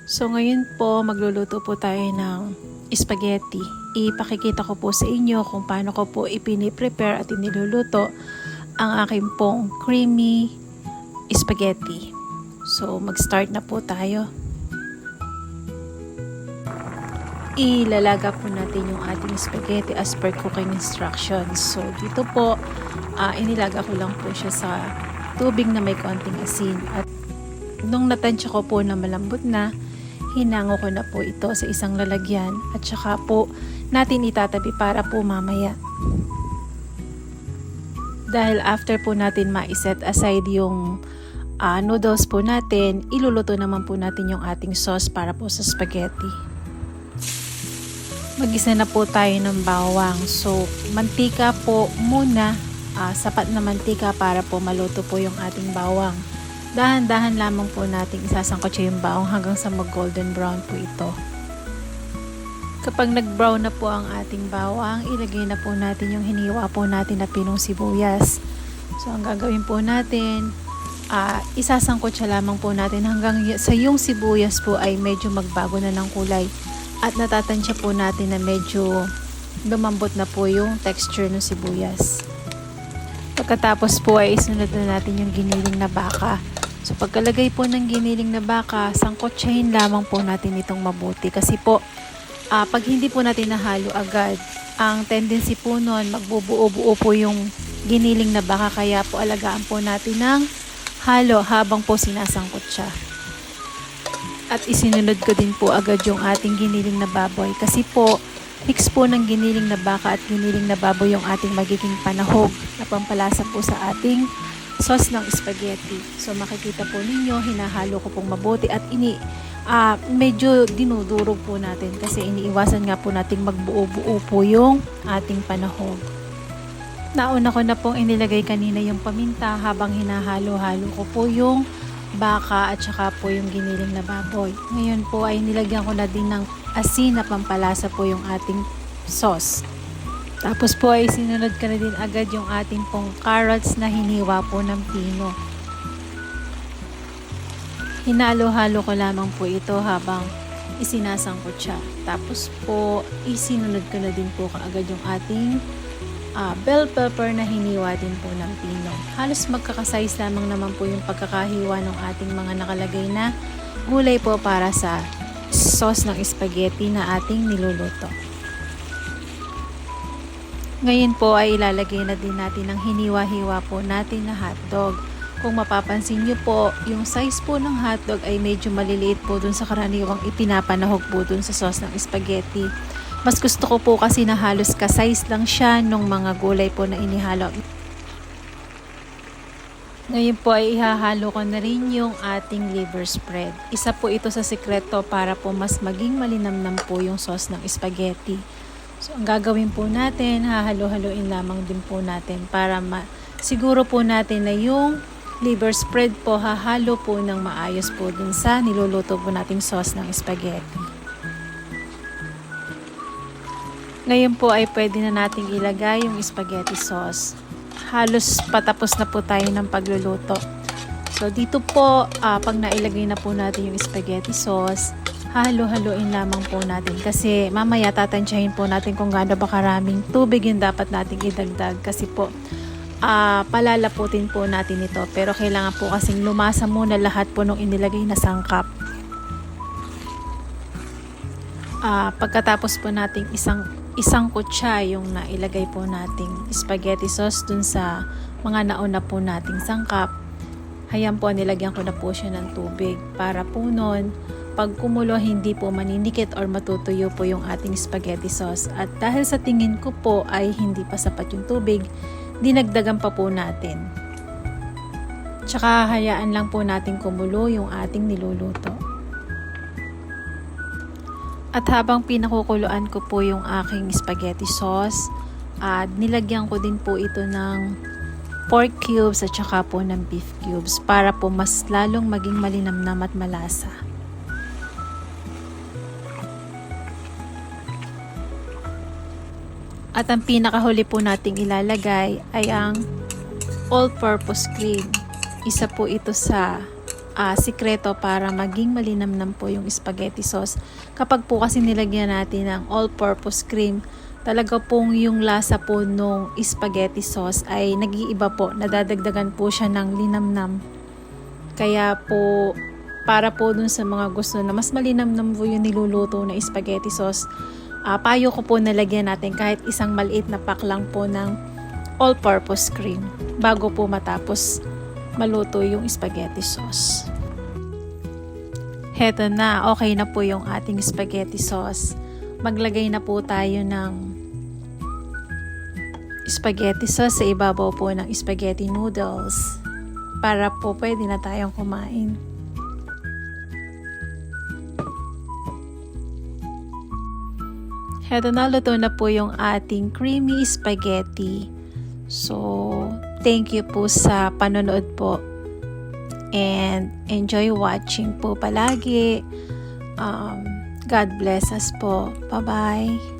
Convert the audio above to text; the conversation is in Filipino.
So ngayon po magluluto po tayo ng spaghetti. Ipakikita ko po sa inyo kung paano ko po ipini-prepare at iniluluto ang aking pong creamy spaghetti. So mag-start na po tayo. Ilalaga po natin yung ating spaghetti as per cooking instructions. So dito po inilaga ko lang po siya sa tubig na may konting asin, at nung natansya ko po na malambot na, hinango ko na po ito sa isang lalagyan at saka po natin itatabi para po mamaya. Dahil after po natin ma-set aside yung noodles po natin, iluluto naman po natin yung ating sauce para po sa spaghetti. Mag-isa na po tayo ng bawang. So mantika po muna, sapat na mantika para po maluto po yung ating bawang. Dahan-dahan lamang po natin isasangkot yung bawang hanggang sa mag-golden brown po ito. Kapag nag-brown na po ang ating bawang, ilagay na po natin yung hiniwa po natin na pinong sibuyas. So ang gagawin po natin, isasangkot siya lamang po natin hanggang sa yung sibuyas po ay medyo magbago na ng kulay. At natatansya po natin na medyo lumambot na po yung texture ng sibuyas. Pagkatapos po ay isunod na natin yung giniling na baka. So pagkalagay po ng giniling na baka, sangkotsahin lamang po natin itong mabuti. Kasi po, pag hindi po natin nahalo agad, ang tendency po nun, magbubuo-buo po yung giniling na baka. Kaya po alagaan po natin ng halo habang po sinasangkot siya. At isinunod ko din po agad yung ating giniling na baboy. Kasi po, mix po ng giniling na baka at giniling na baboy yung ating magiging panahog na pampalasa po sa ating sauce ng spaghetti. So makikita po ninyo, hinahalo ko pong mabuti at medyo dinudurog po natin kasi iniiwasan nga po nating magbuo-buo po yung ating panahog. Nauna ko na pong inilagay kanina yung paminta habang hinahalo-halo ko po yung baka at saka po yung giniling na baboy. Ngayon po ay nilagyan ko na din ng asin na pampalasa po yung ating sauce. Tapos po ay sinunod ka na din agad yung ating pong carrots na hiniwa po ng pino. Hinalo-halo ko lamang po ito habang isinasangkot siya. Tapos po isinunod ko na din po kaagad yung ating bell pepper na hiniwa din po ng pino. Halos magkakasize lamang naman po yung pagkakahiwa ng ating mga nakalagay na gulay po para sa sauce ng spaghetti na ating niluluto. Ngayon po ay ilalagay na din natin ang hiniwa-hiwa po natin na hotdog. Kung mapapansin nyo po, yung size po ng hotdog ay medyo maliliit po dun sa karaniwang ipinapanahog po dun sa sauce ng spaghetti. Mas gusto ko po kasi na halos ka-size lang siya nung mga gulay po na inihalo. Ngayon po ay ihahalo ko na rin yung ating liver spread. Isa po ito sa sikreto para po mas maging malinamnam po yung sauce ng spaghetti. So ang gagawin po natin, hahalo-haloin lamang din po natin para siguro po natin na yung liver spread po hahalo po ng maayos po dun sa niluluto po nating sauce ng spaghetti. Ngayon po ay pwede na nating ilagay yung spaghetti sauce. Halos patapos na po tayo ng pagluluto. So dito po, pag nailagay na po natin yung spaghetti sauce, halo-haloin lamang po natin kasi mamaya tatansyahin po natin kung gaano ba karaming tubig yung dapat nating idagdag kasi po palalaputin po natin ito, pero kailangan po kasing lumasa muna lahat po nung inilagay na sangkap. Pagkatapos po nating isang kutsa yung nailagay po nating spaghetti sauce dun sa mga nauna po nating sangkap, hayan po nilagyan ko na po siya ng tubig para po nun pag kumulo hindi po maninikit or matutuyo po yung ating spaghetti sauce. At dahil sa tingin ko po ay hindi pa sapat yung tubig, dinagdagan pa po natin. Tsaka hayaan lang po natin kumulo yung ating niluluto. At habang pinakukuluan ko po yung aking spaghetti sauce, nilagyan ko din po ito ng pork cubes at saka po ng beef cubes para po mas lalong maging malinamnam at malasa. At ang pinakahuli po nating ilalagay ay ang all-purpose cream. Isa po ito sa sikreto para maging malinamnam po yung spaghetti sauce. Kapag po kasi nilagyan natin ng all-purpose cream, talaga pong yung lasa po nung spaghetti sauce ay nag-iiba po. Nadadagdagan po siya ng linamnam. Kaya po, para po dun sa mga gusto na mas malinamnam po yung niluluto na spaghetti sauce, payo ko po nalagyan natin kahit isang maliit na pack lang po ng all-purpose cream bago po matapos maluto yung spaghetti sauce. Heto na, okay na po yung ating spaghetti sauce. Maglagay na po tayo ng spaghetti sauce sa ibabaw po ng spaghetti noodles para po pwede na tayong kumain. Heto na, luto na po yung ating creamy spaghetti. So, thank you po sa panonood po. And enjoy watching po palagi. God bless us po. Bye-bye.